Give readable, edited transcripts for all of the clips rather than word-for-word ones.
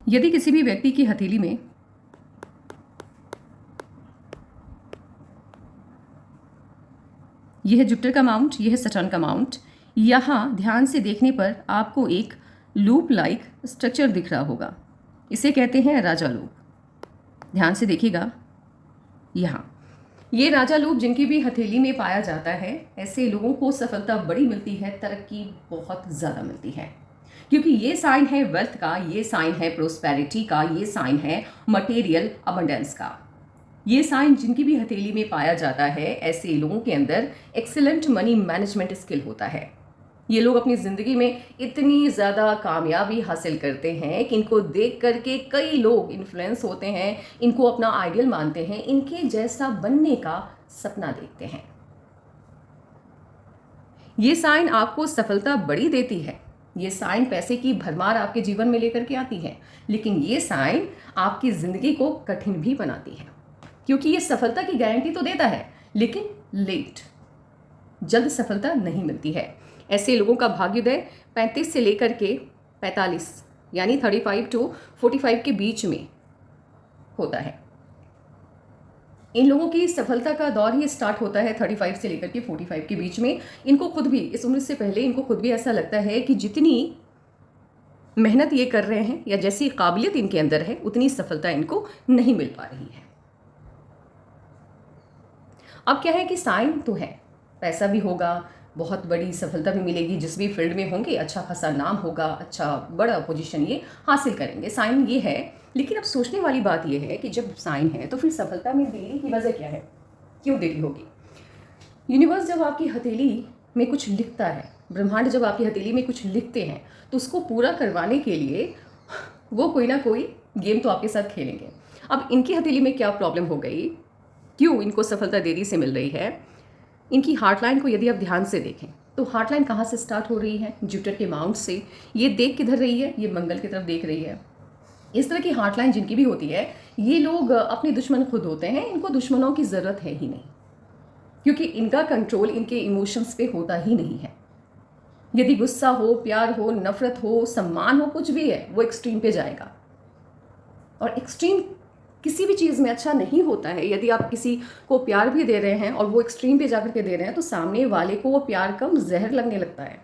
यदि किसी भी व्यक्ति की हथेली में यह है जुपिटर का माउंट, यह है सटर्न का माउंट, यहाँ ध्यान से देखने पर आपको एक लूप लाइक स्ट्रक्चर दिख रहा होगा। इसे कहते हैं राजा लूप। ध्यान से देखिएगा, यहाँ ये राजा लूप जिनकी भी हथेली में पाया जाता है, ऐसे लोगों को सफलता बड़ी मिलती है, तरक्की बहुत ज़्यादा मिलती है, क्योंकि ये साइन है वेल्थ का, ये साइन है प्रोस्पेरिटी का, ये साइन है मटेरियल अबंडेंस का। ये साइन जिनकी भी हथेली में पाया जाता है, ऐसे लोगों के अंदर एक्सीलेंट मनी मैनेजमेंट स्किल होता है। ये लोग अपनी ज़िंदगी में इतनी ज़्यादा कामयाबी हासिल करते हैं कि इनको देख करके कई लोग इन्फ्लुएंस होते हैं, इनको अपना आइडियल मानते हैं, इनके जैसा बनने का सपना देखते हैं। ये साइन आपको सफलता बड़ी देती है, ये साइन पैसे की भरमार आपके जीवन में लेकर के आती है, लेकिन ये साइन आपकी ज़िंदगी को कठिन भी बनाती है, क्योंकि ये सफलता की गारंटी तो देता है, लेकिन लेट, जल्द सफलता नहीं मिलती है। ऐसे लोगों का भाग्योदय 35 से लेकर के 45 यानी 35 to 45 के बीच में होता है। इन लोगों की सफलता का दौर ही स्टार्ट होता है 35 से लेकर के 45 के बीच में। इनको खुद भी, इस उम्र से पहले इनको खुद भी ऐसा लगता है कि जितनी मेहनत ये कर रहे हैं या जैसी काबिलियत इनके अंदर है, उतनी सफलता इनको नहीं मिल पा रही है। अब क्या है कि साइन तो है, पैसा भी होगा, बहुत बड़ी सफलता भी मिलेगी, जिस भी फील्ड में होंगे अच्छा खासा नाम होगा, अच्छा बड़ा पोजीशन ये हासिल करेंगे, साइन ये है। लेकिन अब सोचने वाली बात ये है कि जब साइन है तो फिर सफलता में देरी की वजह क्या है, क्यों देरी होगी? यूनिवर्स जब आपकी हथेली में कुछ लिखता है, ब्रह्मांड जब आपकी हथेली में कुछ लिखते हैं, तो उसको पूरा करवाने के लिए वो कोई ना कोई गेम तो आपके साथ खेलेंगे। अब इनकी हथेली में क्या प्रॉब्लम हो गई, क्यों इनको सफलता देरी से मिल रही है? इनकी हार्टलाइन को यदि आप ध्यान से देखें तो हार्टलाइन कहाँ से स्टार्ट हो रही है? जुपिटर के माउंट से। ये देख किधर रही है? ये मंगल की तरफ देख रही है। इस तरह की हार्टलाइन जिनकी भी होती है, ये लोग अपने दुश्मन खुद होते हैं, इनको दुश्मनों की ज़रूरत है ही नहीं, क्योंकि इनका कंट्रोल इनके इमोशंस पे होता ही नहीं है। यदि गुस्सा हो, प्यार हो, नफरत हो, सम्मान हो, कुछ भी है, वो एक्सट्रीम पे जाएगा। और एक्सट्रीम किसी भी चीज़ में अच्छा नहीं होता है। यदि आप किसी को प्यार भी दे रहे हैं और वो एक्सट्रीम पे जाकर के दे रहे हैं, तो सामने वाले को वो प्यार कम जहर लगने लगता है।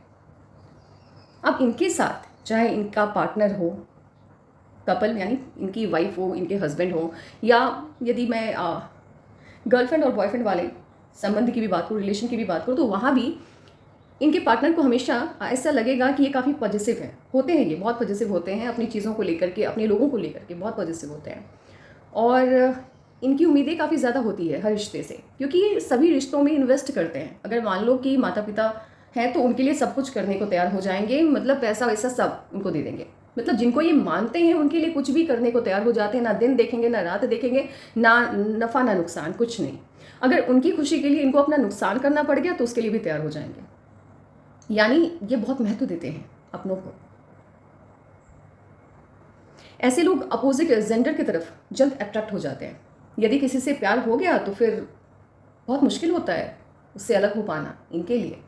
अब इनके साथ चाहे इनका पार्टनर हो, कपल यानी इनकी वाइफ हो, इनके हस्बैंड हो, या यदि मैं गर्लफ्रेंड और बॉयफ्रेंड वाले संबंध की भी बात करूँ, रिलेशन की भी बात करूँ, तो वहाँ भी इनके पार्टनर को हमेशा ऐसा लगेगा कि ये काफ़ी पॉजिटिव है, होते हैं, ये बहुत पॉजिटिव होते हैं अपनी चीज़ों को लेकर के, अपने लोगों को लेकर के बहुत पॉजिटिव होते हैं। और इनकी उम्मीदें काफ़ी ज़्यादा होती है हर रिश्ते से, क्योंकि ये सभी रिश्तों में इन्वेस्ट करते हैं। अगर मान लो कि माता पिता हैं तो उनके लिए सब कुछ करने को तैयार हो जाएंगे, मतलब पैसा वैसा सब उनको दे देंगे। मतलब जिनको ये मानते हैं उनके लिए कुछ भी करने को तैयार हो जाते हैं, ना दिन देखेंगे, ना रात देखेंगे, ना नफ़ा ना नुकसान, कुछ नहीं। अगर उनकी खुशी के लिए इनको अपना नुकसान करना पड़ गया तो उसके लिए भी तैयार हो जाएंगे। यानी ये बहुत महत्व देते हैं अपनों को। ऐसे लोग अपोजिट जेंडर की तरफ जल्द अट्रैक्ट हो जाते हैं। यदि किसी से प्यार हो गया तो फिर बहुत मुश्किल होता है उससे अलग हो पाना इनके लिए,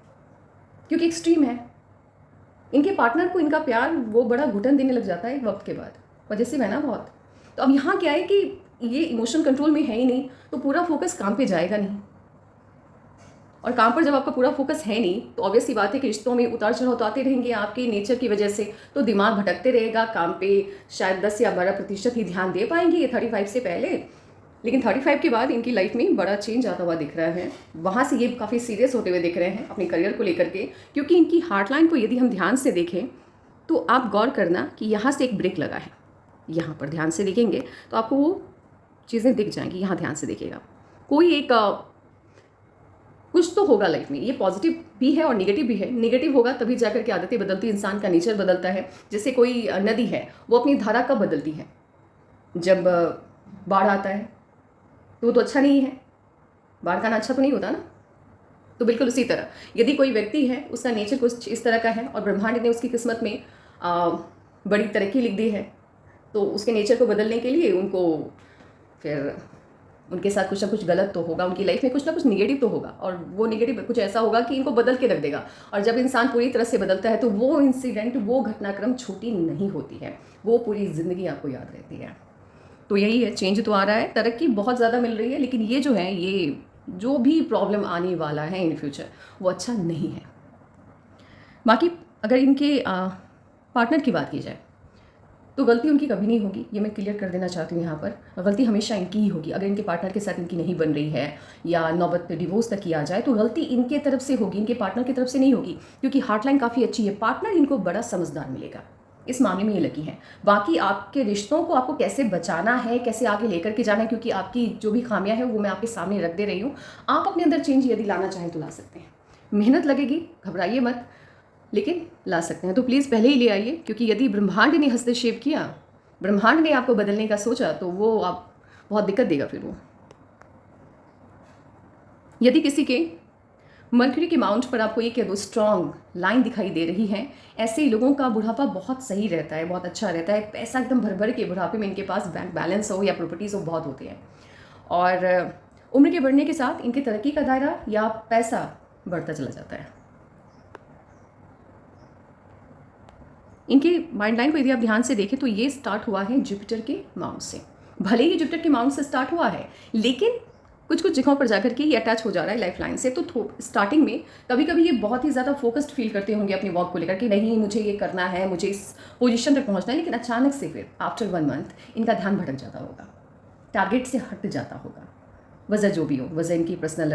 क्योंकि एक्सट्रीम है। इनके पार्टनर को इनका प्यार वो बड़ा घुटन देने लग जाता है एक वक्त के बाद, पॉजिटिव है ना बहुत। तो अब यहाँ क्या है कि ये इमोशन कंट्रोल में है ही नहीं, तो पूरा फोकस काम पे जाएगा नहीं। और काम पर जब आपका पूरा फोकस है नहीं, तो ऑब्वियस सी बात है कि रिश्तों में उतार चढ़ाव तो आते रहेंगे आपके नेचर की वजह से, तो दिमाग भटकते रहेगा। काम पे शायद 10 या 12% ही ध्यान दे पाएंगे ये 35 से पहले, लेकिन 35 के बाद इनकी लाइफ में बड़ा चेंज आता हुआ दिख रहा है। वहाँ से ये काफ़ी सीरियस होते हुए दिख रहे हैं अपने करियर को लेकर के, क्योंकि इनकी हार्टलाइन को यदि हम ध्यान से देखें तो आप गौर करना कि यहाँ से एक ब्रेक लगा है। यहाँ पर ध्यान से देखेंगे तो आपको वो चीज़ें दिख जाएंगी। यहाँ ध्यान से देखिएगा, कोई एक कुछ तो होगा लाइफ में। ये पॉजिटिव भी है और नेगेटिव भी है। नेगेटिव होगा तभी जाकर के आदतें बदलती, इंसान का नेचर बदलता है। जैसे कोई नदी है, वो अपनी धारा कब बदलती है? जब बाढ़ आता है, तो वो तो अच्छा नहीं है, बाढ़ का ना अच्छा तो नहीं होता ना। तो बिल्कुल उसी तरह यदि कोई व्यक्ति है, उसका नेचर कुछ इस तरह का है और ब्रह्मांड ने उसकी किस्मत में बड़ी तरक्की लिख दी है, तो उसके नेचर को बदलने के लिए उनको फिर उनके साथ कुछ ना कुछ गलत तो होगा, उनकी लाइफ में कुछ ना कुछ निगेटिव तो होगा, और वो निगेटिव कुछ ऐसा होगा कि इनको बदल के रख देगा। और जब इंसान पूरी तरह से बदलता है तो वो इंसिडेंट, वो घटनाक्रम छोटी नहीं होती है। वो पूरी ज़िंदगी आपको याद रहती है। तो यही है, चेंज तो आ रहा है, तरक्की बहुत ज़्यादा मिल रही है, लेकिन ये जो है, ये जो भी प्रॉब्लम आने वाला है इन फ्यूचर, वो अच्छा नहीं है। बाकी अगर इनके पार्टनर की बात की जाए तो गलती उनकी कभी नहीं होगी, ये मैं क्लियर कर देना चाहती हूँ यहाँ पर। गलती हमेशा इनकी ही होगी। अगर इनके पार्टनर के साथ इनकी नहीं बन रही है या नौबत डिवोर्स तक किया जाए तो गलती इनके तरफ से होगी, इनके पार्टनर की तरफ से नहीं होगी, क्योंकि हार्टलाइन काफ़ी अच्छी है। पार्टनर इनको बड़ा समझदार मिलेगा, इस मामले में ये लकी हैं। बाकी आपके रिश्तों को आपको कैसे बचाना है, कैसे आगे लेकर के जाना है, क्योंकि आपकी जो भी खामियां हैं वो मैं आपके सामने रख दे रही हूँ। आप अपने अंदर चेंज यदि लाना चाहें तो ला सकते हैं। मेहनत लगेगी, घबराइए मत, लेकिन ला सकते हैं। तो प्लीज़ पहले ही ले आइए, क्योंकि यदि ब्रह्मांड ने हस्तक्षेप किया, ब्रह्मांड ने आपको बदलने का सोचा, तो वो आप बहुत दिक्कत देगा फिर वो। यदि किसी के मर्क्यूरी के माउंट पर आपको एक या दो स्ट्रॉन्ग लाइन दिखाई दे रही है, ऐसे लोगों का बुढ़ापा बहुत सही रहता है, बहुत अच्छा रहता है। पैसा एकदम भर भर के बुढ़ापे में इनके पास बैंक बैलेंस हो या प्रॉपर्टीज़ हो, बहुत होती हैं। और उम्र के बढ़ने के साथ इनकी तरक्की का दायरा या पैसा बढ़ता चला जाता है। इनके माइंड लाइन को यदि आप ध्यान से देखें तो ये स्टार्ट हुआ है जुपिटर के माउंट से। भले ही जुपिटर के माउंट से स्टार्ट हुआ है, लेकिन कुछ कुछ जगहों पर जाकर के ये अटैच हो जा रहा है लाइफ लाइन से। तो स्टार्टिंग में कभी कभी ये बहुत ही ज़्यादा फोकस्ड फील करते होंगे अपने वर्क को लेकर कि नहीं मुझे ये करना है, मुझे इस पोजीशन तक पहुंचना है, लेकिन अचानक से फिर आफ्टर 1 मंथ इनका ध्यान भटक जाता होगा, टारगेट से हट जाता होगा। वजह जो भी हो, वजह इनकी पर्सनल,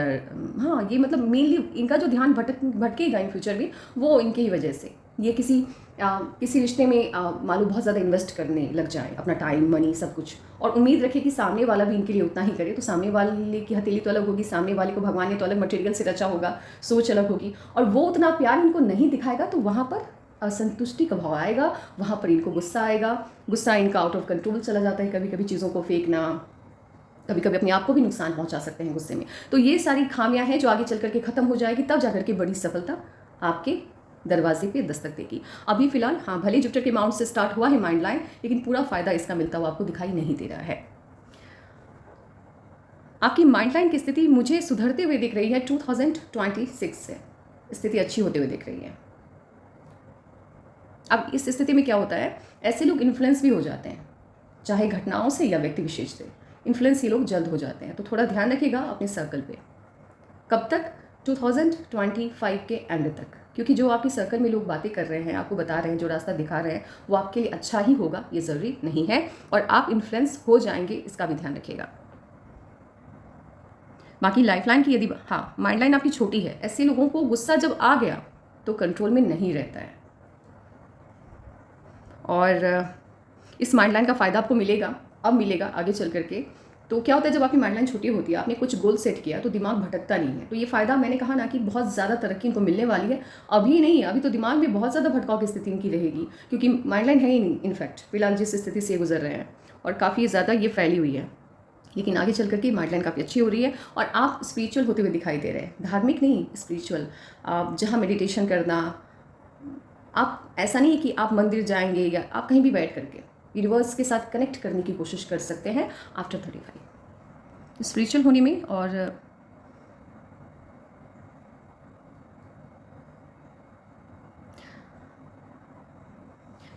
हाँ ये मतलब मेनली इनका जो ध्यान भटकेगा इन फ्यूचर में, वो इनकी ही वजह से। ये किसी रिश्ते में मान लो बहुत ज़्यादा इन्वेस्ट करने लग जाए, अपना टाइम, मनी, सब कुछ, और उम्मीद रखे कि सामने वाला भी इनके लिए उतना ही करे, तो सामने वाले की हथेली तो अलग होगी, सामने वाले को भगवान ने तो अलग मटेरियल से रचा होगा, सोच अलग होगी, और वो उतना प्यार इनको नहीं दिखाएगा, तो वहाँ पर असंतुष्टि का भाव आएगा, वहाँ पर इनको गुस्सा आएगा। गुस्सा इनका आउट ऑफ कंट्रोल चला जाता है, कभी कभी चीज़ों को फेंकना, कभी कभी अपने आप को भी नुकसान पहुंचा सकते हैं गुस्से में। तो ये सारी खामियां हैं जो आगे चल करके ख़त्म हो जाएगी, तब जाकर के बड़ी सफलता आपके दरवाजे पे दस्तक देगी। अभी फिलहाल हाँ, भले जुपिटर के माउंट से स्टार्ट हुआ है माइंड लाइन, लेकिन पूरा फायदा इसका मिलता हुआ आपको दिखाई नहीं दे रहा है। आपकी माइंड लाइन की स्थिति मुझे सुधरते हुए दिख रही है 2026 से, स्थिति अच्छी होते हुए दिख रही है। अब इस स्थिति में क्या होता है, ऐसे लोग इन्फ्लुएंस भी हो जाते हैं, चाहे घटनाओं से या व्यक्ति विशेष से। इन्फ्लुएंस ये लोग जल्द हो जाते हैं, तो थोड़ा ध्यान रखिएगा अपने सर्कल पे। कब तक? 2025 के एंड तक, क्योंकि जो आपके सर्कल में लोग बातें कर रहे हैं, आपको बता रहे हैं, जो रास्ता दिखा रहे हैं, वो आपके लिए अच्छा ही होगा, ये ज़रूरी नहीं है, और आप इन्फ्लुएंस हो जाएंगे, इसका भी ध्यान रखिएगा। बाकी लाइफ लाइन की यदि हाँ, माइंड लाइन आपकी छोटी है, ऐसे लोगों को गुस्सा जब आ गया तो कंट्रोल में नहीं रहता है, और इस माइंड लाइन का फ़ायदा आपको मिलेगा, अब मिलेगा आगे चल करके। तो क्या होता है, जब आपकी माइंड लाइन छोटी होती है, आपने कुछ गोल सेट किया, तो दिमाग भटकता नहीं है। तो ये फ़ायदा मैंने कहा ना कि बहुत ज़्यादा तरक्की इनको मिलने वाली है। अभी नहीं, अभी तो दिमाग में बहुत ज़्यादा भटकाव की स्थिति इनकी रहेगी, क्योंकि माइंड लाइन है ही नहीं इनफैक्ट फिलहाल जिस स्थिति से गुजर रहे हैं, और काफ़ी ज़्यादा ये फैली हुई है। लेकिन आगे चल करके माइंड लाइन काफ़ी अच्छी हो रही है, और आप स्पिरिचुअल होते हुए दिखाई दे रहे हैं, धार्मिक नहीं, स्पिरिचुअल। आप जहाँ मेडिटेशन करना, आप ऐसा नहीं है कि आप मंदिर जाएंगे, या आप कहीं भी बैठ करके यूनिवर्स के साथ कनेक्ट करने की कोशिश कर सकते हैं आफ्टर 35 स्पिरिचुअल होने में। और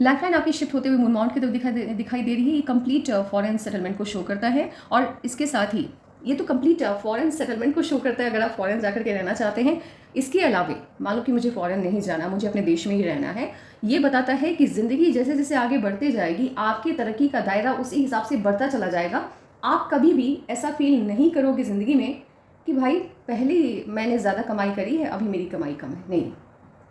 लाइफ लाइन आपकी शिफ्ट होते हुए मून माउंट की तरफ दिखाई दे रही है। ये कंप्लीट फॉरेन सेटलमेंट को शो करता है, और इसके साथ ही ये तो कंप्लीट फॉरेन सेटलमेंट को शो करता है अगर आप फॉरेन जाकर के रहना चाहते हैं। इसके अलावा मान लो कि मुझे फॉरेन नहीं जाना, मुझे अपने देश में ही रहना है, ये बताता है कि ज़िंदगी जैसे जैसे आगे बढ़ते जाएगी, आपकी तरक्की का दायरा उसी हिसाब से बढ़ता चला जाएगा। आप कभी भी ऐसा फील नहीं करोगे ज़िंदगी में कि भाई पहले मैंने ज़्यादा कमाई करी है, अभी मेरी कमाई कम है, नहीं।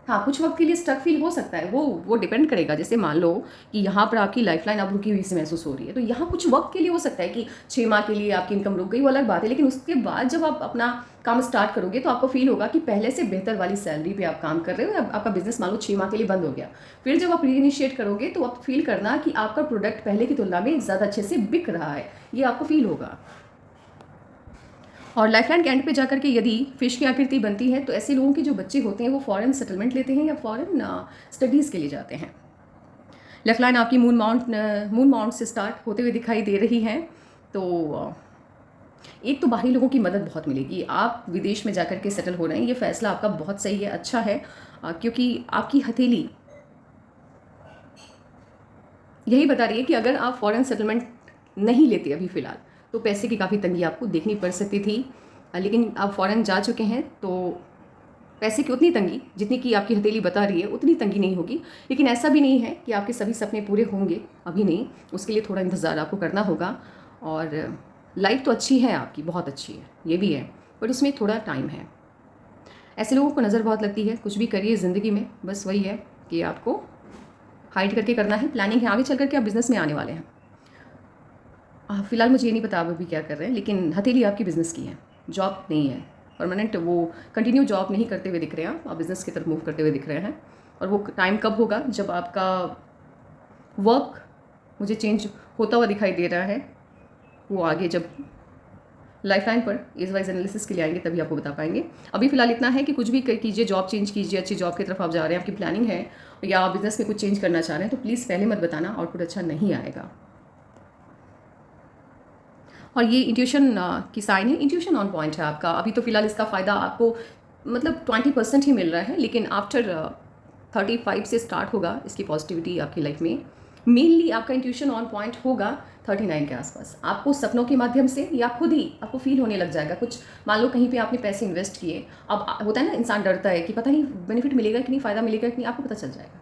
हाँ, कुछ वक्त के लिए स्टक फील हो सकता है, वो डिपेंड करेगा। जैसे मान लो कि यहाँ पर आपकी लाइफलाइन अब रुकी हुई से महसूस हो रही है, तो यहाँ कुछ वक्त के लिए हो सकता है कि 6 माह के लिए आपकी इनकम रुक गई, वो अलग बात है। लेकिन उसके बाद जब आप अपना काम स्टार्ट करोगे तो आपको फील होगा कि पहले से बेहतर वाली सैलरी पे आप काम कर रहे हो। आपका बिजनेस मान लो 6 माह के लिए बंद हो गया, फिर जब आप रीइनिशिएट करोगे तो आप फील करना कि आपका प्रोडक्ट पहले की तुलना में ज़्यादा अच्छे से बिक रहा है, ये आपको फील होगा। और लाइफलाइन के एंड पे जाकर के यदि फिश की आकृति बनती है, तो ऐसे लोगों के जो बच्चे होते हैं वो फॉरेन सेटलमेंट लेते हैं या फॉरेन स्टडीज़ के लिए जाते हैं। लाइफलाइन आपकी मून माउंट से स्टार्ट होते हुए दिखाई दे रही है। तो एक तो बाहरी लोगों की मदद बहुत मिलेगी, आप विदेश में जाकर के सेटल हो रहे हैं, ये फैसला आपका बहुत सही है, अच्छा है, क्योंकि आपकी हथेली यही बता रही है कि अगर आप फॉरेन सेटलमेंट नहीं लेते अभी फ़िलहाल तो पैसे की काफ़ी तंगी आपको देखनी पड़ सकती थी, लेकिन आप फ़ॉरेन जा चुके हैं तो पैसे की उतनी तंगी जितनी कि आपकी हथेली बता रही है उतनी तंगी नहीं होगी। लेकिन ऐसा भी नहीं है कि आपके सभी सपने पूरे होंगे, अभी नहीं, उसके लिए थोड़ा इंतज़ार आपको करना होगा। और लाइफ तो अच्छी है आपकी, बहुत अच्छी है, ये भी है, बट उसमें थोड़ा टाइम है। ऐसे लोगों को नज़र बहुत लगती है, कुछ भी करिए ज़िंदगी में, बस वही है कि आपको हाइड करके करना है। प्लानिंग है, आगे चल कर के आप बिज़नेस में आने वाले हैं। फ़िलहाल मुझे ये नहीं पता आप अभी क्या कर रहे हैं, लेकिन हथेली आपकी बिज़नेस की है, जॉब नहीं है। परमानेंट वो कंटिन्यू जॉब नहीं करते हुए दिख रहे हैं, आप बिज़नेस की तरफ मूव करते हुए दिख रहे हैं। और वो टाइम कब होगा जब आपका वर्क मुझे चेंज होता हुआ दिखाई दे रहा है, वो आगे जब लाइफ लाइन पर एज वाइज एनालिसिस के लिए आएंगे तभी आपको बता पाएंगे। अभी फ़िलहाल इतना है कि कुछ भी कीजिए, जॉब चेंज कीजिए, अच्छी जॉब की तरफ आप जा रहे हैं, आपकी प्लानिंग है, या आप बिज़नेस में कुछ चेंज करना चाह रहे हैं, तो प्लीज़ पहले मत बताना, आउटपुट अच्छा नहीं आएगा। और ये इंट्यूशन की साइन है, इंट्यूशन ऑन पॉइंट है आपका। अभी तो फिलहाल इसका फ़ायदा आपको मतलब 20% ही मिल रहा है, लेकिन आफ्टर 35 से स्टार्ट होगा इसकी पॉजिटिविटी आपकी लाइफ में। मेनली आपका इंट्यूशन ऑन पॉइंट होगा 39 के आसपास। आपको सपनों के माध्यम से या खुद ही आपको फील होने लग जाएगा कुछ। मान लो कहीं पे आपने पैसे इन्वेस्ट किए, अब होता है ना, इंसान डरता है कि पता नहीं बेनिफिट मिलेगा कि नहीं, फ़ायदा मिलेगा कि नहीं, आपको पता चल जाएगा।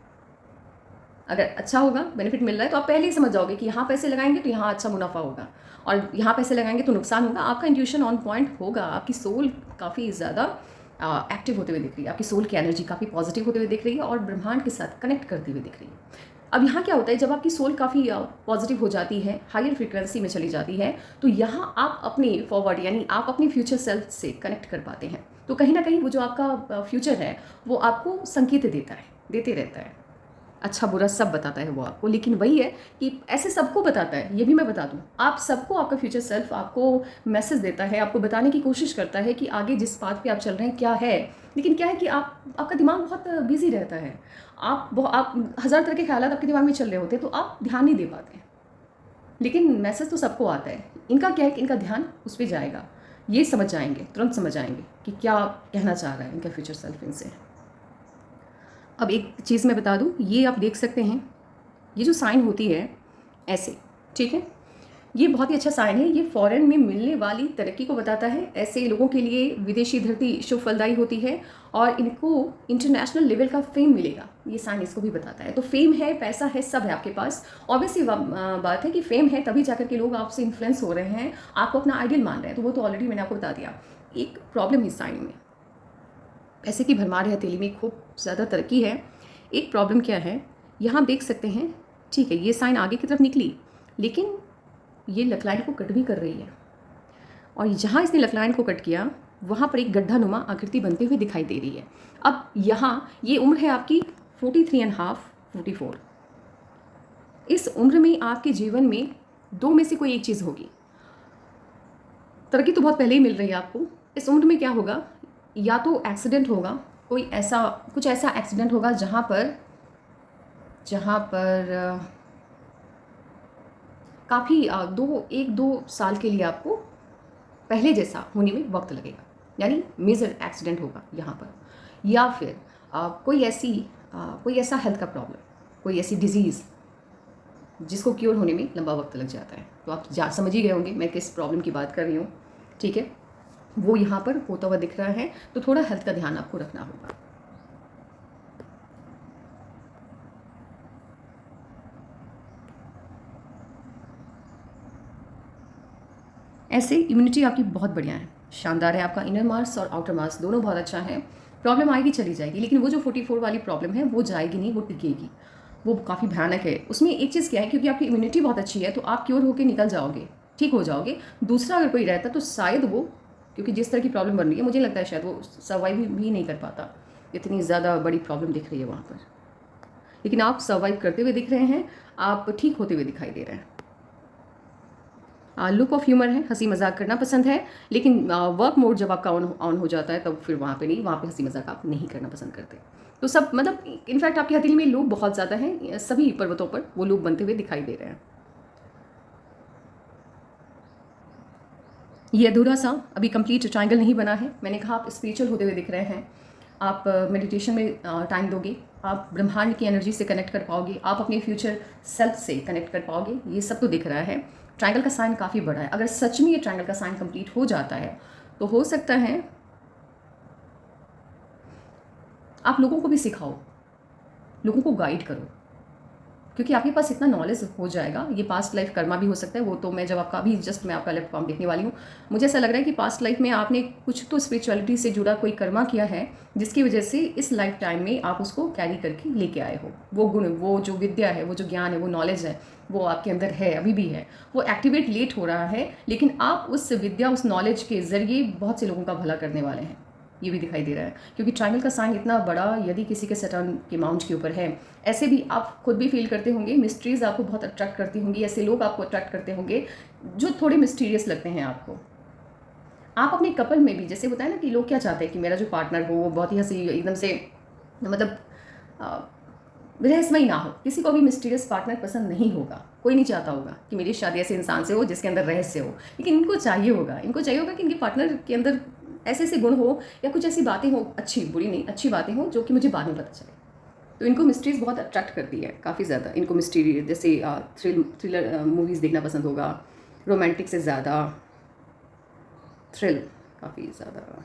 अगर अच्छा होगा, बेनिफिट मिल रहा है, तो आप पहले ही समझ जाओगे कि यहाँ पैसे लगाएंगे तो यहाँ अच्छा मुनाफा होगा, और यहाँ पैसे लगाएंगे तो नुकसान होगा। आपका इंट्यूशन ऑन पॉइंट होगा, आपकी सोल काफ़ी ज़्यादा एक्टिव होते हुए दिख रही है, आपकी सोल की एनर्जी काफ़ी पॉजिटिव होते हुए दिख रही है और ब्रह्मांड के साथ कनेक्ट करती हुई दिख रही है। अब यहाँ क्या होता है, जब आपकी सोल काफ़ी पॉजिटिव हो जाती है, हायर फ्रिक्वेंसी में चली जाती है, तो यहाँ आप अपने फॉरवर्ड यानी आप अपने फ्यूचर सेल्फ से कनेक्ट कर पाते हैं। तो कहीं ना कहीं वो जो आपका फ्यूचर है वो आपको संकेत देता है, देते रहता है, अच्छा बुरा सब बताता है वो आपको। लेकिन वही है कि ऐसे सबको बताता है, ये भी मैं बता दूं, आप सबको, आपका फ्यूचर सेल्फ आपको मैसेज देता है, आपको बताने की कोशिश करता है कि आगे जिस पाथ पे आप चल रहे हैं क्या है। लेकिन क्या है कि आपका दिमाग बहुत बिजी रहता है, आप हज़ार तरह के ख्यालात आपके दिमाग में चल रहे होते हैं, तो आप ध्यान नहीं दे पाते। लेकिन मैसेज तो सबको आता है, इनका क्या है कि इनका ध्यान उस पर जाएगा, ये समझ जाएंगे, तुरंत समझ जाएंगे कि क्या कहना चाह रहा है इनका फ्यूचर सेल्फ इनसे। अब एक चीज़ मैं बता दूं, ये आप देख सकते हैं, ये जो साइन होती है ऐसे, ठीक है, ये बहुत ही अच्छा साइन है। ये फॉरेन में मिलने वाली तरक्की को बताता है। ऐसे लोगों के लिए विदेशी धरती शुभ फलदायी होती है और इनको इंटरनेशनल लेवल का फेम मिलेगा, ये साइन इसको भी बताता है। तो फेम है, पैसा है, सब है आपके पास। ऑब्वियसली बात है कि फेम है तभी जाकर के लोग आपसे इन्फ्लुएंस हो रहे हैं, आपको अपना आइडियल मान रहे हैं, तो वो तो ऑलरेडी मैंने आपको बता दिया। एक प्रॉब्लम है इस साइन में, पैसे की भरमार है, हथेली में खूब ज़्यादा तरक्की है। एक प्रॉब्लम क्या है, यहाँ देख सकते हैं, ठीक है, ये साइन आगे की तरफ निकली, लेकिन ये लकलाइन को कट भी कर रही है, और जहाँ इसने लकलाइन को कट किया वहाँ पर एक गड्ढा नुमा आकृति बनते हुए दिखाई दे रही है। अब यहाँ ये उम्र है आपकी 43.5 44। इस उम्र में आपके जीवन में दो में से कोई एक चीज़ होगी। तरक्की तो बहुत पहले ही मिल रही है आपको, इस उम्र में क्या होगा, या तो एक्सीडेंट होगा, कोई ऐसा कुछ ऐसा एक्सीडेंट होगा जहाँ पर काफ़ी 1-2 साल के लिए आपको पहले जैसा होने में वक्त लगेगा, यानी मेजर एक्सीडेंट होगा यहाँ पर। या फिर कोई ऐसा हेल्थ का प्रॉब्लम, कोई ऐसी डिजीज़ जिसको क्योर होने में लंबा वक्त लग जाता है। तो आप समझ ही गए होंगे मैं किस प्रॉब्लम की बात कर रही हूँ, ठीक है, वो यहाँ पर होता हुआ दिख रहा है। तो थोड़ा हेल्थ का ध्यान आपको रखना होगा। ऐसे इम्यूनिटी आपकी बहुत बढ़िया है, शानदार है, आपका इनर मार्स और आउटर मार्स दोनों बहुत अच्छा है। प्रॉब्लम आएगी चली जाएगी, लेकिन वो जो 44 वाली प्रॉब्लम है वो जाएगी नहीं, वो टिकेगी, वो काफ़ी भयानक है। उसमें एक चीज़ क्या है, क्योंकि आपकी इम्यूनिटी बहुत अच्छी है तो आप क्योर होकर निकल जाओगे, ठीक हो जाओगे। दूसरा अगर कोई रहता तो शायद वो, क्योंकि जिस तरह की प्रॉब्लम बन रही है मुझे लगता है शायद वो सर्वाइव भी नहीं कर पाता, इतनी ज़्यादा बड़ी प्रॉब्लम दिख रही है वहाँ पर। लेकिन आप सर्वाइव करते हुए दिख रहे हैं, आप ठीक होते हुए दिखाई दे रहे हैं। लुक ऑफ ह्यूमर है, हंसी मजाक करना पसंद है, लेकिन वर्क मोड जब आपका ऑन हो जाता है तब फिर वहाँ पे नहीं, वहाँ पे हंसी मजाक आप नहीं करना पसंद करते। तो सब मतलब इनफैक्ट आपकी हथेली में लूप बहुत ज़्यादा है, सभी पर्वतों पर वो लूप बनते हुए दिखाई दे रहे हैं। ये अधूरा सा अभी कंप्लीट ट्रायंगल नहीं बना है। मैंने कहा आप स्पिरिचुअल होते हुए दिख रहे हैं, आप मेडिटेशन में टाइम दोगे, आप ब्रह्मांड की एनर्जी से कनेक्ट कर पाओगे, आप अपने फ्यूचर सेल्फ से कनेक्ट कर पाओगे, ये सब तो दिख रहा है। ट्रायंगल का साइन काफ़ी बड़ा है। अगर सच में ये ट्रायंगल का साइन कंप्लीट हो जाता है तो हो सकता है आप लोगों को भी सिखाओ, लोगों को गाइड करो, क्योंकि आपके पास इतना नॉलेज हो जाएगा। ये पास्ट लाइफ कर्मा भी हो सकता है, वो तो मैं जब आपका अभी जस्ट मैं आपका लेफ्ट फॉर्म देखने वाली हूँ, मुझे ऐसा लग रहा है कि पास्ट लाइफ में आपने कुछ तो स्पिरिचुअलिटी से जुड़ा कोई कर्मा किया है, जिसकी वजह से इस लाइफ टाइम में आप उसको कैरी करके लेके आए हो। वो गुण, वो जो विद्या है, वो जो ज्ञान है, वो नॉलेज है, वो आपके अंदर है, अभी भी है। वो एक्टिवेट लेट हो रहा है, लेकिन आप उस विद्या, उस नॉलेज के ज़रिए बहुत से लोगों का भला करने वाले हैं, ये भी दिखाई दे रहा है। क्योंकि ट्रायंगल का साइन इतना बड़ा यदि किसी के सैटर्न के माउंट के ऊपर है, ऐसे भी आप खुद भी फील करते होंगे, मिस्ट्रीज आपको बहुत अट्रैक्ट करती होंगी, ऐसे लोग आपको अट्रैक्ट करते होंगे जो थोड़े मिस्टीरियस लगते हैं आपको। आप अपने कपल में भी, जैसे होता है ना कि लोग क्या चाहते हैं कि मेरा जो पार्टनर हो वो बहुत ही हंसी एकदम से, मतलब रहस्यमयी ना हो। किसी को भी मिस्टीरियस पार्टनर पसंद नहीं होगा, कोई नहीं चाहता होगा कि मेरी शादी ऐसे इंसान से हो जिसके अंदर रहस्य हो, लेकिन इनको चाहिए होगा, इनको चाहिए होगा कि इनके पार्टनर के अंदर ऐसे ऐसे गुण हो या कुछ ऐसी बातें हो, अच्छी बुरी नहीं, अच्छी बातें हो जो कि मुझे बाद में पता चले। तो इनको मिस्ट्रीज बहुत अट्रैक्ट करती है, काफ़ी ज़्यादा। इनको मिस्ट्री जैसे थ्रिलर मूवीज़ देखना पसंद होगा, रोमांटिक से ज़्यादा थ्रिल, काफ़ी ज़्यादा।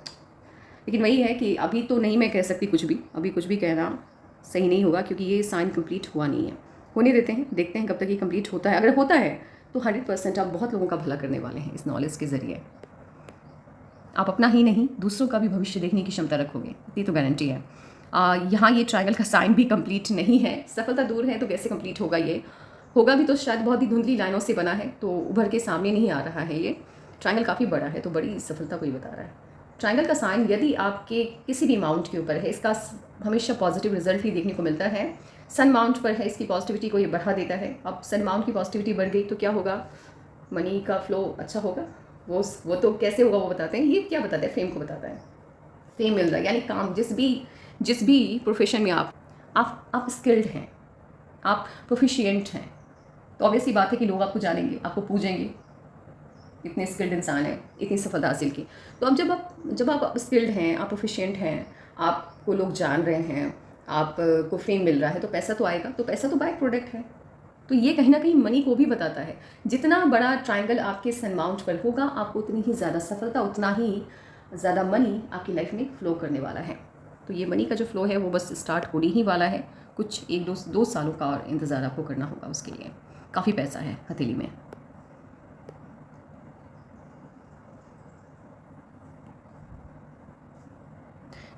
लेकिन वही है कि अभी तो नहीं मैं कह सकती कुछ भी, अभी कुछ भी कहना सही नहीं होगा, क्योंकि ये साइन कंप्लीट हुआ नहीं है। होने देते हैं, देखते हैं कब तक ये कंप्लीट होता है। अगर होता है तो 100% आप बहुत लोगों का भला करने वाले हैं इस नॉलेज के ज़रिए। आप अपना ही नहीं, दूसरों का भी भविष्य देखने की क्षमता रखोगे, इतनी तो गारंटी है। यहाँ ये ट्रायंगल का साइन भी कंप्लीट नहीं है, सफलता दूर है तो कैसे कंप्लीट होगा? ये होगा भी तो शायद बहुत ही धुंधली लाइनों से बना है, तो उभर के सामने नहीं आ रहा है। ये ट्रायंगल काफ़ी बड़ा है, तो बड़ी सफलता को ही बता रहा है। ट्रायंगल का साइन यदि आपके किसी भी माउंट के ऊपर है, इसका हमेशा पॉजिटिव रिजल्ट ही देखने को मिलता है। सन माउंट पर है, इसकी पॉजिटिविटी को ये बढ़ा देता है। अब सन माउंट की पॉजिटिविटी बढ़ गई तो क्या होगा? मनी का फ्लो अच्छा होगा। वो तो कैसे होगा वो बताते हैं। ये क्या बताते हैं? फेम को बताता है। फेम मिल रहा है, यानी काम, जिस भी प्रोफेशन में आप स्किल्ड हैं, आप प्रोफिशिएंट हैं, तो ऑब्वियसली बात है कि लोग आपको जानेंगे, आपको पूजेंगे, इतने स्किल्ड इंसान है, इतनी सफलता हासिल की। तो अब जब आप स्किल्ड हैं, आप प्रोफिशिएंट हैं, आपको लोग जान रहे हैं, आपको फेम मिल रहा है, तो पैसा तो आएगा। तो पैसा तो बाय प्रोडक्ट है, तो ये कहीं ना कहीं मनी को भी बताता है। जितना बड़ा ट्रायंगल आपके सन माउंट पर होगा, आपको उतनी ही ज़्यादा सफलता, उतना ही ज़्यादा मनी आपकी लाइफ में फ्लो करने वाला है। तो ये मनी का जो फ्लो है वो बस स्टार्ट होने ही वाला है। कुछ 1-2 सालों का और इंतज़ार आपको करना होगा उसके लिए। काफ़ी पैसा है हथेली में।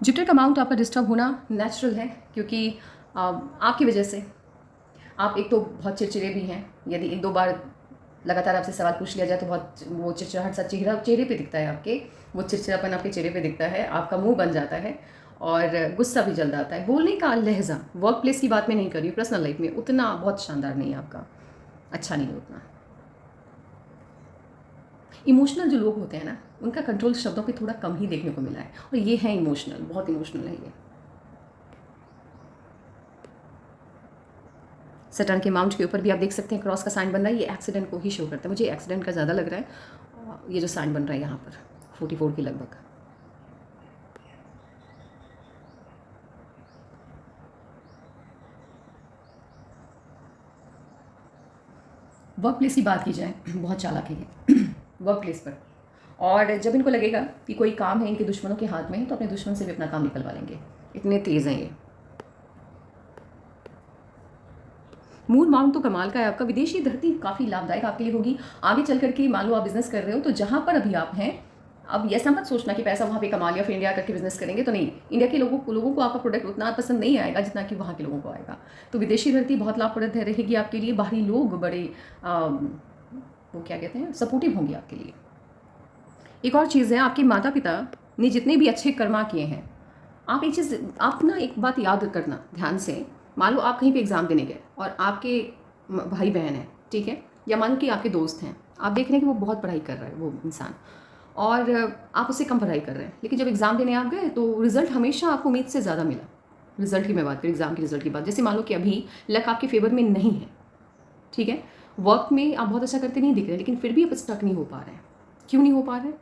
जुपिटर का माउंट आपका डिस्टर्ब होना नेचुरल है, क्योंकि आपकी वजह से आप एक तो बहुत चिड़चिड़े भी हैं। यदि 1-2 बार लगातार आपसे सवाल पूछ लिया जाए तो बहुत वो चिड़चिड़ाहट सा चेहरे पे दिखता है आपके, वो चिड़चिड़ापन आपके चेहरे पे दिखता है, आपका मुंह बन जाता है और गुस्सा भी जल्द आता है। बोलने का लहजा, वर्क प्लेस की बात मैं नहीं कर रही हूँ, पर्सनल लाइफ में उतना बहुत शानदार नहीं है आपका, अच्छा नहीं है उतना। इमोशनल जो लोग होते हैं ना, उनका कंट्रोल शब्दों पे थोड़ा कम ही देखने को मिला है, और ये है इमोशनल, बहुत इमोशनल है ये। सटर्न के माउंट के ऊपर भी आप देख सकते हैं क्रॉस का साइन बन रहा है। ये एक्सीडेंट को ही शो करता है, मुझे एक्सीडेंट का ज़्यादा लग रहा है। ये जो साइन बन रहा है यहाँ पर 44 के लगभग। वर्क प्लेस की बात की जाए, बहुत चालाक है ये वर्क प्लेस पर। और जब इनको लगेगा कि कोई काम है इनके दुश्मनों के हाथ में, तो अपने दुश्मन से भी अपना काम निकलवा लेंगे, इतने तेज़ हैं ये। मून माउंट तो कमाल का है आपका। विदेशी धरती काफ़ी लाभदायक आपके लिए होगी। आगे चल करके मान लो आप बिज़नेस कर रहे हो, तो जहाँ पर अभी आप हैं, अब ऐसा मत सोचना कि पैसा वहाँ पे कमा लिया फिर इंडिया करके बिज़नेस करेंगे, तो नहीं। इंडिया के लोगों को आपका प्रोडक्ट उतना पसंद नहीं आएगा जितना कि वहाँ के लोगों को आएगा। तो विदेशी धरती बहुत लाभप्रद रहेगी आपके लिए। बाहरी लोग बड़े वो क्या कहते हैं, सपोर्टिव होंगे आपके लिए। एक और चीज़ है, आपके माता पिता ने जितने भी अच्छे कर्मा किए हैं, आप एक चीज़, आप ना एक बात याद करना ध्यान से। मान लो आप कहीं पे एग्ज़ाम देने गए और आपके भाई बहन हैं, ठीक है, या मान लो कि आपके दोस्त हैं, आप देख रहे हैं कि वो बहुत पढ़ाई कर रहा है वो इंसान, और आप उससे कम पढ़ाई कर रहे हैं, लेकिन जब एग्ज़ाम देने आप गए तो रिज़ल्ट हमेशा आपको उम्मीद से ज़्यादा मिला। रिज़ल्ट की मैं बात करूँ, एग्ज़ाम के रिज़ल्ट की बात। जैसे मान लो कि अभी लक आपके फेवर में नहीं है, ठीक है, वर्क में आप बहुत अच्छा करते नहीं दिख रहे, लेकिन फिर भी आप स्टक नहीं हो पा रहे हैं। क्यों नहीं हो पा रहे?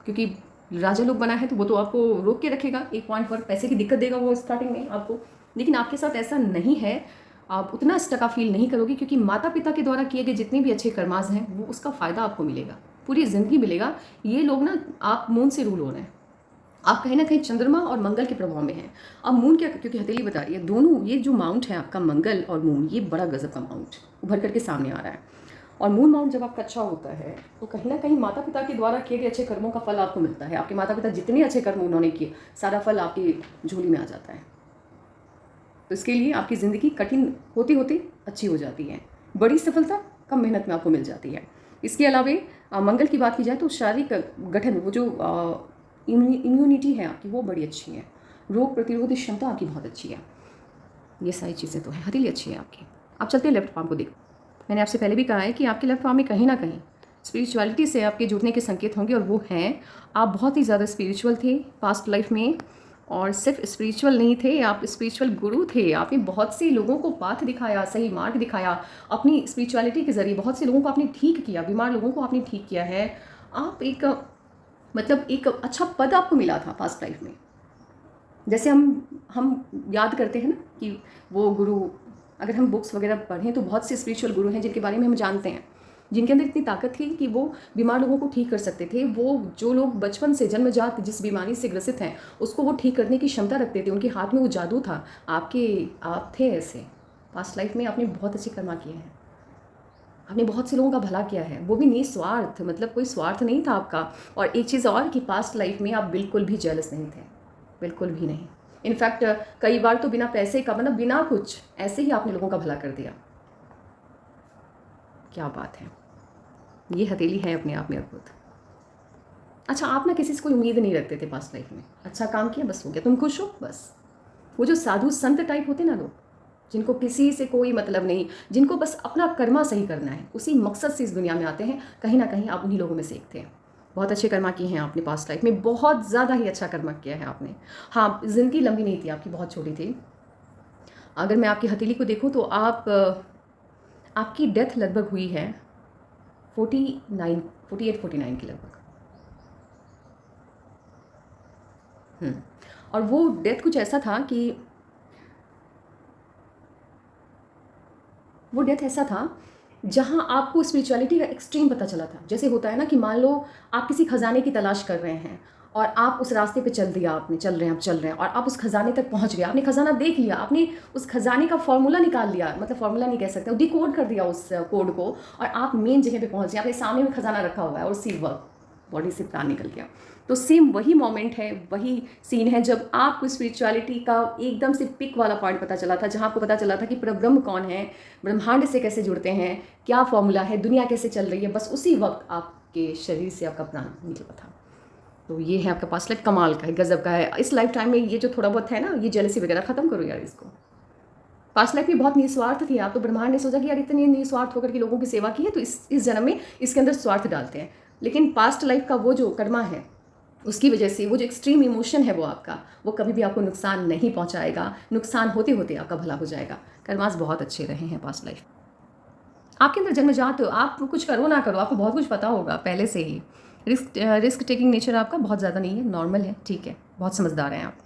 क्योंकि राजा लोग बना है तो वो तो आपको रोक के रखेगा एक पॉइंट पर, पैसे की दिक्कत देगा वो स्टार्टिंग में आपको, लेकिन आपके साथ ऐसा नहीं है, आप उतना स्टका फील नहीं करोगे, क्योंकि माता पिता के द्वारा किए गए जितने भी अच्छे कर्माज हैं वो उसका फ़ायदा आपको मिलेगा, पूरी ज़िंदगी मिलेगा। ये लोग ना, आप मून से रूल हो रहे हैं, आप कहीं ना कहीं चंद्रमा और मंगल के प्रभाव में हैं। अब मून क्या, क्योंकि हथेली बता रही है, दोनों ये जो माउंट है आपका मंगल और मून, ये बड़ा गजब का माउंट उभर करके सामने आ रहा है। और मून माउंट जब आपका अच्छा होता है तो कहीं ना कहीं माता पिता के द्वारा किए गए अच्छे कर्मों का फल आपको मिलता है। आपके माता पिता जितने अच्छे कर्म उन्होंने किए, सारा फल आपकी झोली में आ जाता है। तो इसके लिए आपकी ज़िंदगी कठिन होती होती अच्छी हो जाती है, बड़ी सफलता कम मेहनत में आपको मिल जाती है। इसके अलावा मंगल की बात की जाए तो शारीरिक गठन, वो जो इम्यूनिटी है आपकी, वो बड़ी अच्छी है, रोग प्रतिरोधी क्षमता आपकी बहुत अच्छी है। ये सारी चीज़ें तो हैं, हथेली अच्छी है आपकी। आप चलते हैं लेफ्ट पाम को देखो। मैंने आपसे पहले भी कहा है कि आपके लेफ्ट पाम में कहीं ना कहीं स्पिरिचुअलिटी से आपके जुड़ने के संकेत होंगे, और वो हैं, आप बहुत ही ज़्यादा स्पिरिचुअल थे पास्ट लाइफ में, और सिर्फ स्पिरिचुअल नहीं थे, आप स्पिरिचुअल गुरु थे। आपने बहुत से लोगों को पाथ दिखाया, सही मार्ग दिखाया, अपनी स्पिरिचुअलिटी के ज़रिए बहुत से लोगों को आपने ठीक किया, बीमार लोगों को आपने ठीक किया है। आप एक एक अच्छा पद आपको मिला था पास्ट लाइफ में। जैसे हम याद करते हैं ना कि वो गुरु, अगर हम बुक्स वगैरह पढ़ें तो बहुत से स्पिरिचुअल गुरु हैं जिनके बारे में हम जानते हैं, जिनके अंदर इतनी ताकत थी कि वो बीमार लोगों को ठीक कर सकते थे। वो जो लोग बचपन से जन्मजात जिस बीमारी से ग्रसित हैं उसको वो ठीक करने की क्षमता रखते थे, उनके हाथ में वो जादू था। आप थे ऐसे। पास्ट लाइफ में आपने बहुत अच्छे कर्मा किए हैं, आपने बहुत से लोगों का भला किया है, वो भी निस्वार्थ, मतलब कोई स्वार्थ नहीं था आपका। और एक चीज़ और कि पास्ट लाइफ में आप बिल्कुल भी जेलस नहीं थे, बिल्कुल भी नहीं। इनफैक्ट कई बार तो बिना पैसे का, मतलब बिना कुछ, ऐसे ही आपने लोगों का भला कर दिया। क्या बात है, ये हथेली है अपने आप में अद्भुत। अच्छा, आप ना किसी से कोई उम्मीद नहीं रखते थे पास्ट लाइफ में, अच्छा काम किया बस हो गया, तुम खुश हो बस। वो जो साधु संत टाइप होते ना लोग, जिनको किसी से कोई मतलब नहीं, जिनको बस अपना कर्मा सही करना है, उसी मकसद से इस दुनिया में आते हैं, कहीं ना कहीं आप उन्हीं लोगों में से एक थे। बहुत अच्छे कर्मा किए हैं आपने पास्ट लाइफ में, बहुत ज़्यादा ही अच्छा कर्मा किया है आपने। हाँ, ज़िंदगी लंबी नहीं थी आपकी, बहुत छोटी थी। अगर मैं आपकी हथेली को देखूँ तो आपकी डेथ लगभग हुई है 48-49 के लगभग। और वो डेथ कुछ ऐसा था कि वो डेथ ऐसा था जहां आपको स्पिरिचुअलिटी का एक्सट्रीम पता चला था। जैसे होता है ना कि मान लो आप किसी खजाने की तलाश कर रहे हैं और आप उस रास्ते पे चल दिया, आपने चल रहे हैं और आप उस खजाने तक पहुंच गए, आपने खजाना देख लिया, आपने उस खजाने का फॉर्मूला निकाल लिया, मतलब फॉर्मूला नहीं कह सकते, डिकोड कर दिया उस कोड को, और आप मेन जगह पे पहुंच गए, आपके सामने में खजाना रखा हुआ है और उसी वक्त बॉडी से प्राण निकल गया। तो सेम वही मोमेंट है, वही सीन है जब आपको स्पिरिचुअलिटी का एकदम से पिक वाला पॉइंट पता चला था, जहाँ आपको पता चला था कि परब्रह्म कौन है, ब्रह्मांड से कैसे जुड़ते हैं, क्या फॉर्मूला है, दुनिया कैसे चल रही है। बस उसी वक्त आपके शरीर से आपका प्राण निकला था। तो ये है आपका पास्ट लाइफ, कमाल का है, गजब का है। इस लाइफ टाइम में ये जो थोड़ा बहुत है ना, ये जेलसी वगैरह खत्म करो यार इसको। पास्ट लाइफ में बहुत निस्वार्थ थी आप, तो ब्रह्मांड ने सोचा कि यार इतनी निस्वार्थ होकर के लोगों की सेवा की है, तो इस जन्म में इसके अंदर स्वार्थ डालते हैं। लेकिन पास्ट लाइफ का वो जो कर्मा है, उसकी वजह से वो जो एक्सट्रीम इमोशन है वो आपका, वो कभी भी आपको नुकसान नहीं पहुंचाएगा, नुकसान होते होते आपका भला हो जाएगा। कर्मास बहुत अच्छे रहे हैं पास्ट लाइफ आपके अंदर जन्मजात। आप कुछ करो ना करो, आपको बहुत कुछ पता होगा पहले से ही। रिस्क टेकिंग नेचर आपका बहुत ज़्यादा नहीं है, नॉर्मल है, ठीक है, बहुत समझदार हैं आप,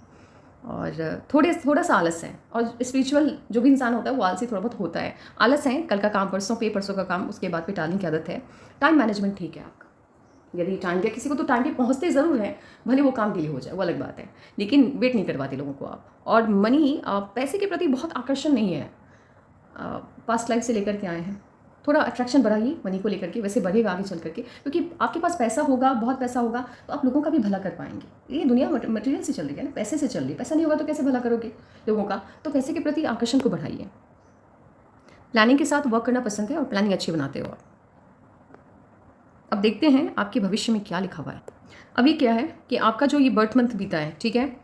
और थोड़ा सा आलस है। और स्पिरिचुअल जो भी इंसान होता है वो आलसी थोड़ा बहुत होता है, आलस है, कल का काम परसों का काम उसके बाद पे टालने की आदत है। टाइम मैनेजमेंट ठीक है आपका, यदि टाइम दिया किसी को तो टाइम पे पहुंचते ज़रूर हैं, भले वो काम डिले हो जाए वो अलग बात है, लेकिन वेट नहीं करवाते लोगों को आप। और मनी, पैसे के प्रति बहुत आकर्षण नहीं है, पास्ट लाइफ से लेकर के आए हैं, थोड़ा अट्रैक्शन बढ़ाइए मनी को लेकर के, वैसे बढ़ेगा आगे चल करके, क्योंकि आपके पास पैसा होगा, बहुत पैसा होगा, तो आप लोगों का भी भला कर पाएंगे। ये दुनिया मटेरियल से चल रही है ना, पैसे से चल रही है, पैसा नहीं होगा तो कैसे भला करोगे लोगों का। तो पैसे के प्रति आकर्षण को बढ़ाइए। प्लानिंग के साथ वर्क करना पसंद है और प्लानिंग अच्छी बनाते हो आप। अब देखते हैं आपके भविष्य में क्या लिखा हुआ है। अब ये क्या है कि आपका जो ये बर्थ मंथ बीता है, ठीक है,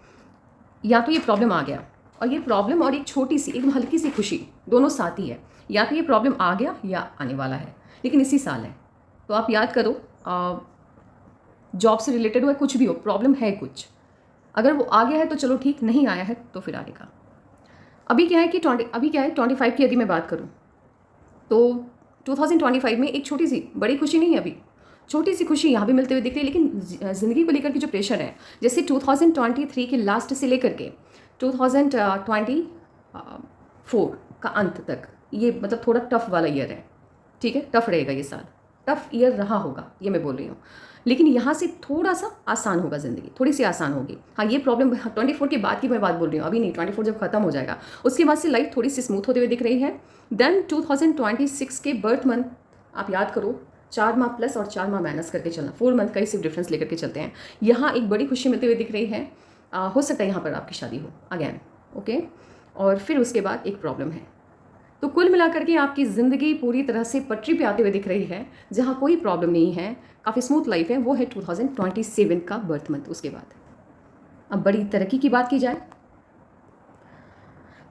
या तो ये प्रॉब्लम आ गया, और ये प्रॉब्लम और एक छोटी सी एकदम हल्की सी खुशी दोनों साथ ही है। या तो ये प्रॉब्लम आ गया या आने वाला है, लेकिन इसी साल है। तो आप याद करो, जॉब से रिलेटेड हो, कुछ भी हो, प्रॉब्लम है कुछ, अगर वो आ गया है तो चलो ठीक, नहीं आया है तो फिर आएगा। अभी क्या है कि 25 की यदि मैं बात करूँ तो 2025 में एक छोटी सी, बड़ी खुशी नहीं है, अभी छोटी सी खुशी यहाँ भी मिलते हुए दिख रही है, लेकिन ज़िंदगी को लेकर के जो प्रेशर है, जैसे 2023 के लास्ट से लेकर के 2020 2024 का अंत तक ये मतलब थोड़ा टफ वाला ईयर है, ठीक है, टफ रहेगा ये साल, टफ ईयर रहा होगा ये मैं बोल रही हूँ। लेकिन यहाँ से थोड़ा सा आसान होगा ज़िंदगी, थोड़ी सी आसान होगी। हाँ ये प्रॉब्लम 24 के बाद की मैं बात बोल रही हूँ, अभी नहीं, 24 जब खत्म हो जाएगा उसके बाद से लाइफ थोड़ी सी स्मूथ होते हुए दिख रही है। देन 2026 के बर्थ मंथ आप याद करो, 4 माह प्लस और 4 माह माइनस करके चलना, 4 मंथ का ही सिर्फ डिफरेंस लेकर के चलते हैं। यहाँ एक बड़ी खुशी मिलती हुई दिख रही है, हो सकता है यहाँ पर आपकी शादी हो अगैन, ओके। और फिर उसके बाद एक प्रॉब्लम है। तो कुल मिलाकर के आपकी ज़िंदगी पूरी तरह से पटरी पे आते हुए दिख रही है, जहाँ कोई प्रॉब्लम नहीं है, काफ़ी स्मूथ लाइफ है, वो है 2027 का बर्थ मंथ। उसके बाद अब बड़ी तरक्की की बात की जाए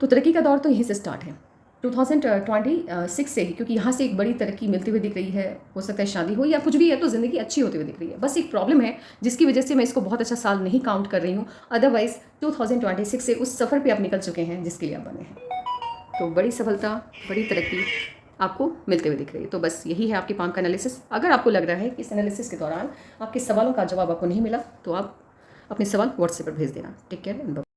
तो तरक्की का दौर तो यहीं से स्टार्ट है 2026 से ही, क्योंकि यहाँ से एक बड़ी तरक्की मिलती हुई दिख रही है। हो सकता है शादी हो या कुछ भी है, तो ज़िंदगी अच्छी होती हुई दिख रही है। बस एक प्रॉब्लम है जिसकी वजह से मैं इसको बहुत अच्छा साल नहीं काउंट कर रही हूँ, अदरवाइज़ 2026 से उस सफ़र पे आप निकल चुके हैं जिसके लिए आप बने हैं। तो बड़ी सफलता, बड़ी तरक्की आपको मिलते हुए दिख रही है। तो बस यही है आपके पाम का एनालिसिस। अगर आपको लग रहा है कि इस एनालिसिस के दौरान आपके सवालों का जवाब आपको नहीं मिला, तो आप अपने सवाल व्हाट्सएप पर भेज देना। Take care and bye.